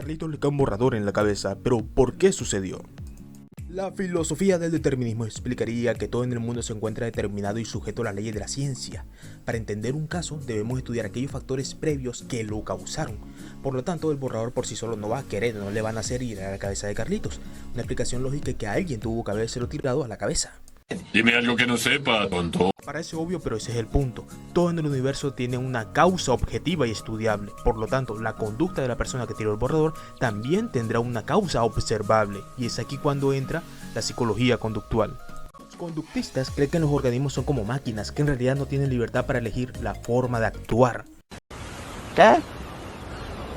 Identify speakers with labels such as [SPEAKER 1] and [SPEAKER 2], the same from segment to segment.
[SPEAKER 1] Carlitos le cae un borrador en la cabeza, pero ¿por qué sucedió? La filosofía del determinismo explicaría que todo en el mundo se encuentra determinado y sujeto a las leyes de la ciencia. Para entender un caso, debemos estudiar aquellos factores previos que lo causaron. Por lo tanto, el borrador por sí solo no va a querer, no le van a hacer ir a la cabeza de Carlitos. Una explicación lógica es que alguien tuvo que habérselo tirado a la cabeza.
[SPEAKER 2] Dime algo que no sepa, tonto.
[SPEAKER 1] Parece obvio, pero ese es el punto. Todo en el universo tiene una causa objetiva y estudiable. Por lo tanto, la conducta de la persona que tiró el borrador también tendrá una causa observable. Y es aquí cuando entra la psicología conductual. Los conductistas creen que los organismos son como máquinas, que en realidad no tienen libertad para elegir la forma de actuar.
[SPEAKER 3] ¿Qué?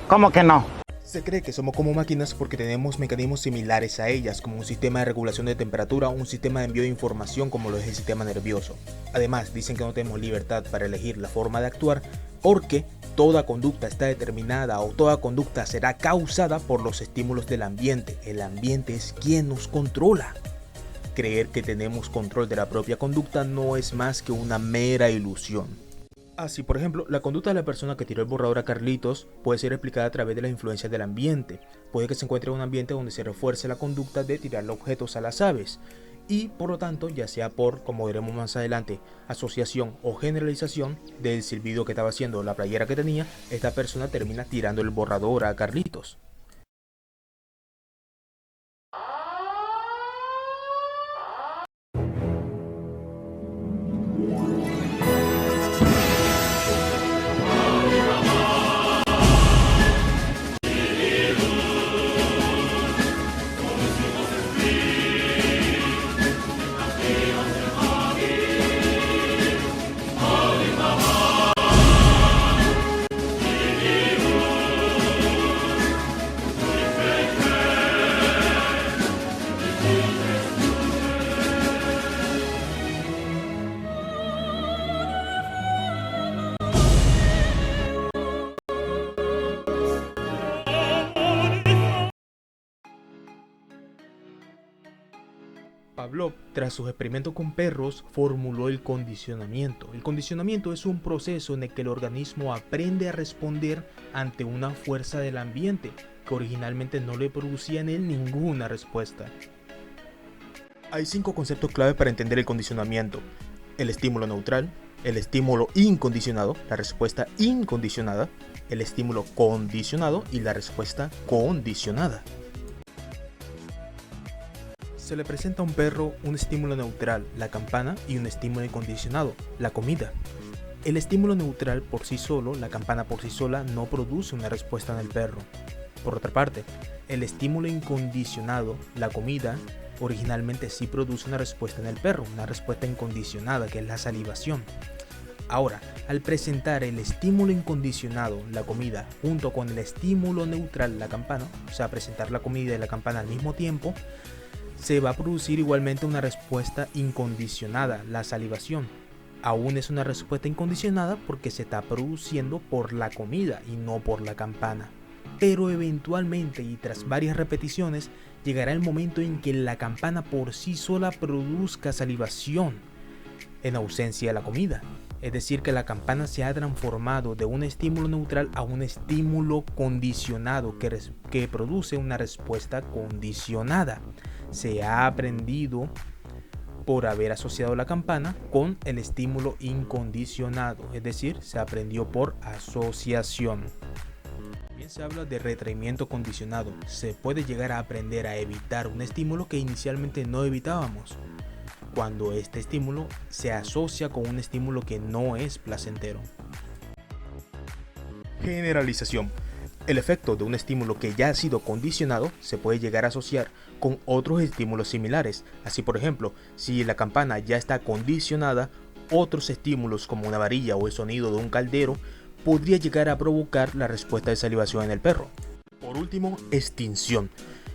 [SPEAKER 3] ¿Cómo que no?
[SPEAKER 1] Se cree que somos como máquinas porque tenemos mecanismos similares a ellas, como un sistema de regulación de temperatura o un sistema de envío de información como lo es el sistema nervioso. Además, dicen que no tenemos libertad para elegir la forma de actuar porque toda conducta está determinada o toda conducta será causada por los estímulos del ambiente. El ambiente es quien nos controla. Creer que tenemos control de la propia conducta no es más que una mera ilusión. Así, por ejemplo, la conducta de la persona que tiró el borrador a Carlitos puede ser explicada a través de las influencias del ambiente. Puede que se encuentre en un ambiente donde se refuerce la conducta de tirar objetos a las aves. Y por lo tanto, ya sea por, como veremos más adelante, asociación o generalización del silbido que estaba haciendo la playera que tenía, esta persona termina tirando el borrador a Carlitos. Pavlov, tras sus experimentos con perros, formuló el condicionamiento. El condicionamiento es un proceso en el que el organismo aprende a responder ante una fuerza del ambiente que originalmente no le producía en él ninguna respuesta. Hay 5 conceptos clave para entender el condicionamiento: el estímulo neutral, el estímulo incondicionado, la respuesta incondicionada, el estímulo condicionado y la respuesta condicionada. Se le presenta a un perro un estímulo neutral, la campana, y un estímulo incondicionado, la comida. El estímulo neutral por sí solo, la campana por sí sola, no produce una respuesta en el perro. Por otra parte, el estímulo incondicionado, la comida, originalmente sí produce una respuesta en el perro, una respuesta incondicionada, que es la salivación. Ahora, al presentar el estímulo incondicionado, la comida, junto con el estímulo neutral, la campana, o sea, presentar la comida y la campana al mismo tiempo, se va a producir igualmente una respuesta incondicionada, la salivación. Aún es una respuesta incondicionada porque se está produciendo por la comida y no por la campana. Pero eventualmente y tras varias repeticiones llegará el momento en que la campana por sí sola produzca salivación en ausencia de la comida. Es decir, que la campana se ha transformado de un estímulo neutral a un estímulo condicionado que produce una respuesta condicionada. Se ha aprendido por haber asociado la campana con el estímulo incondicionado, es decir, se aprendió por asociación. También se habla de retraimiento condicionado. Se puede llegar a aprender a evitar un estímulo que inicialmente no evitábamos, cuando este estímulo se asocia con un estímulo que no es placentero. Generalización. El efecto de un estímulo que ya ha sido condicionado se puede llegar a asociar con otros estímulos similares. Así, por ejemplo, si la campana ya está condicionada, otros estímulos como una varilla o el sonido de un caldero podría llegar a provocar la respuesta de salivación en el perro. Por último, extinción.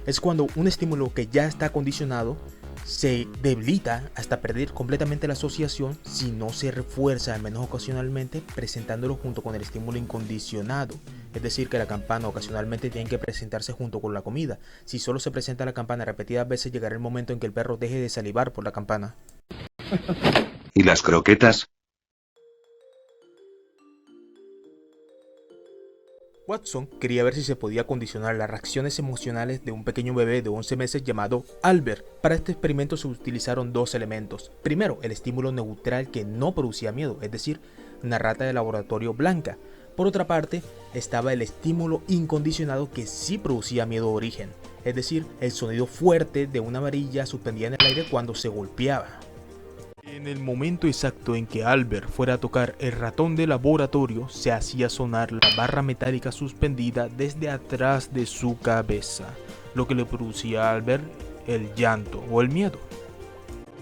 [SPEAKER 1] Es cuando un estímulo que ya está condicionado se debilita hasta perder completamente la asociación si no se refuerza al menos ocasionalmente presentándolo junto con el estímulo incondicionado. Es decir, que la campana ocasionalmente tiene que presentarse junto con la comida. Si solo se presenta la campana repetidas veces, llegará el momento en que el perro deje de salivar por la campana.
[SPEAKER 4] ¿Y las croquetas?
[SPEAKER 1] Watson quería ver si se podía condicionar las reacciones emocionales de un pequeño bebé de 11 meses llamado Albert. Para este experimento se utilizaron dos elementos. Primero, el estímulo neutral que no producía miedo, es decir, una rata de laboratorio blanca. Por otra parte, estaba el estímulo incondicionado que sí producía miedo de origen, es decir, el sonido fuerte de una varilla suspendida en el aire cuando se golpeaba. En el momento exacto en que Albert fuera a tocar el ratón de laboratorio, se hacía sonar la barra metálica suspendida desde atrás de su cabeza, lo que le producía a Albert el llanto o el miedo.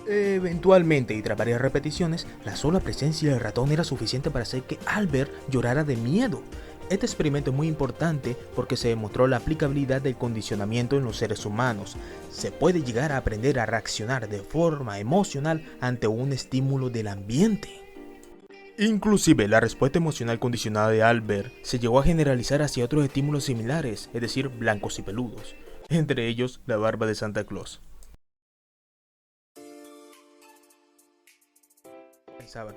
[SPEAKER 1] Eventualmente, y tras varias repeticiones, la sola presencia del ratón era suficiente para hacer que Albert llorara de miedo. Este experimento es muy importante porque se demostró la aplicabilidad del condicionamiento en los seres humanos. Se puede llegar a aprender a reaccionar de forma emocional ante un estímulo del ambiente. Inclusive, la respuesta emocional condicionada de Albert se llegó a generalizar hacia otros estímulos similares, es decir, blancos y peludos, entre ellos la barba de Santa Claus.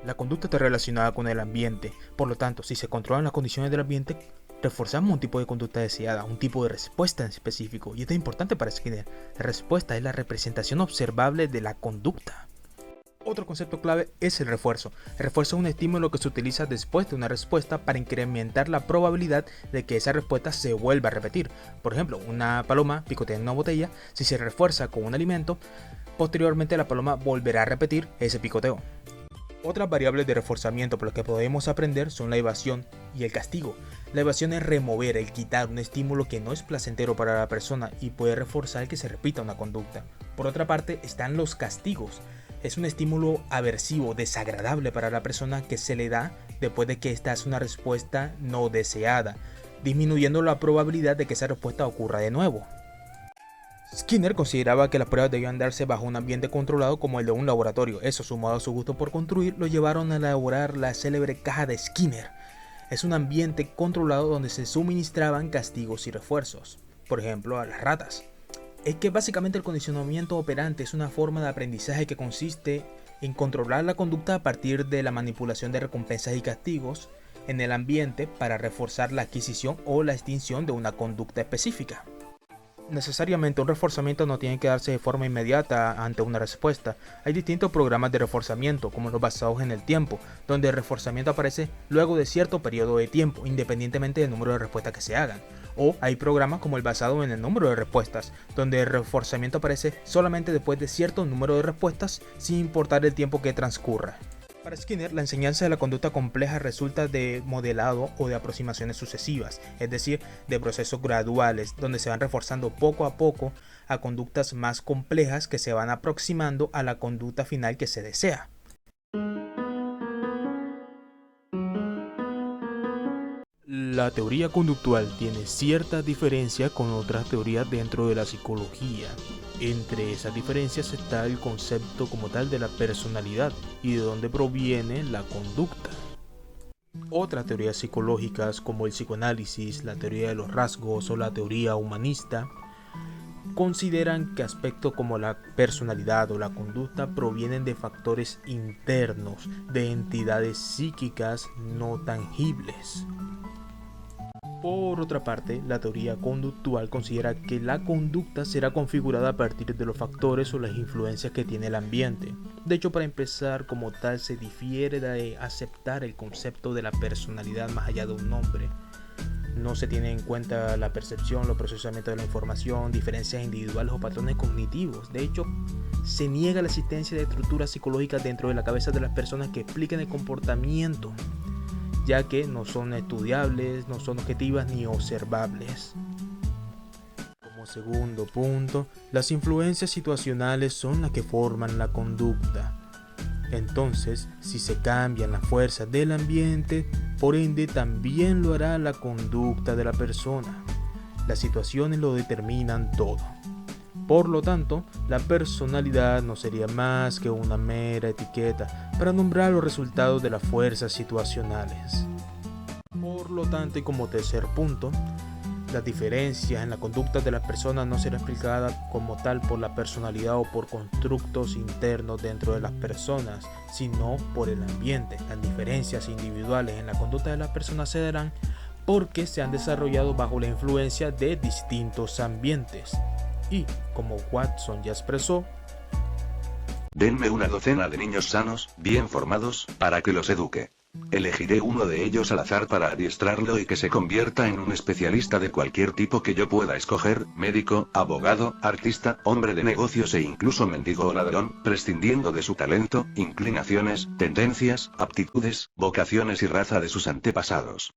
[SPEAKER 1] La conducta está relacionada con el ambiente, por lo tanto, si se controlan las condiciones del ambiente, reforzamos un tipo de conducta deseada, un tipo de respuesta en específico, y esto es importante para Skinner. La respuesta es la representación observable de la conducta. Otro concepto clave es el refuerzo. El refuerzo es un estímulo que se utiliza después de una respuesta para incrementar la probabilidad de que esa respuesta se vuelva a repetir. Por ejemplo, una paloma picotea en una botella, si se refuerza con un alimento, posteriormente la paloma volverá a repetir ese picoteo. Otras variables de reforzamiento por las que podemos aprender son la evasión y el castigo. La evasión es remover, el quitar un estímulo que no es placentero para la persona y puede reforzar que se repita una conducta. Por otra parte están los castigos. Es un estímulo aversivo, desagradable para la persona que se le da después de que esta hace una respuesta no deseada, disminuyendo la probabilidad de que esa respuesta ocurra de nuevo. Skinner consideraba que las pruebas debían darse bajo un ambiente controlado como el de un laboratorio. Eso, sumado a su gusto por construir, lo llevaron a elaborar la célebre caja de Skinner. Es un ambiente controlado donde se suministraban castigos y refuerzos, por ejemplo a las ratas. Es que básicamente el condicionamiento operante es una forma de aprendizaje que consiste en controlar la conducta a partir de la manipulación de recompensas y castigos en el ambiente para reforzar la adquisición o la extinción de una conducta específica. Necesariamente un reforzamiento no tiene que darse de forma inmediata ante una respuesta. Hay distintos programas de reforzamiento, como los basados en el tiempo, donde el reforzamiento aparece luego de cierto periodo de tiempo, independientemente del número de respuestas que se hagan. O hay programas como el basado en el número de respuestas, donde el reforzamiento aparece solamente después de cierto número de respuestas, sin importar el tiempo que transcurra. Para Skinner, la enseñanza de la conducta compleja resulta de modelado o de aproximaciones sucesivas, es decir, de procesos graduales, donde se van reforzando poco a poco a conductas más complejas que se van aproximando a la conducta final que se desea. La teoría conductual tiene cierta diferencia con otras teorías dentro de la psicología. Entre esas diferencias está el concepto como tal de la personalidad y de dónde proviene la conducta. Otras teorías psicológicas como el psicoanálisis, la teoría de los rasgos o la teoría humanista consideran que aspectos como la personalidad o la conducta provienen de factores internos, de entidades psíquicas no tangibles. Por otra parte, la teoría conductual considera que la conducta será configurada a partir de los factores o las influencias que tiene el ambiente. De hecho, para empezar, como tal, se difiere de aceptar el concepto de la personalidad más allá de un nombre. No se tiene en cuenta la percepción, los procesamientos de la información, diferencias individuales o patrones cognitivos. De hecho, se niega la existencia de estructuras psicológicas dentro de la cabeza de las personas que expliquen el comportamiento, ya que no son estudiables, no son objetivas ni observables. Como segundo punto, las influencias situacionales son las que forman la conducta. Entonces, si se cambian las fuerzas del ambiente, por ende también lo hará la conducta de la persona. Las situaciones lo determinan todo. Por lo tanto, la personalidad no sería más que una mera etiqueta para nombrar los resultados de las fuerzas situacionales. Por lo tanto, y como tercer punto, las diferencias en la conducta de las personas no serán explicadas como tal por la personalidad o por constructos internos dentro de las personas, sino por el ambiente. Las diferencias individuales en la conducta de las personas se darán porque se han desarrollado bajo la influencia de distintos ambientes. Y, como Watson ya expresó,
[SPEAKER 4] denme una docena de niños sanos, bien formados, para que los eduque. Elegiré uno de ellos al azar para adiestrarlo y que se convierta en un especialista de cualquier tipo que yo pueda escoger, médico, abogado, artista, hombre de negocios e incluso mendigo o ladrón, prescindiendo de su talento, inclinaciones, tendencias, aptitudes, vocaciones y raza de sus antepasados.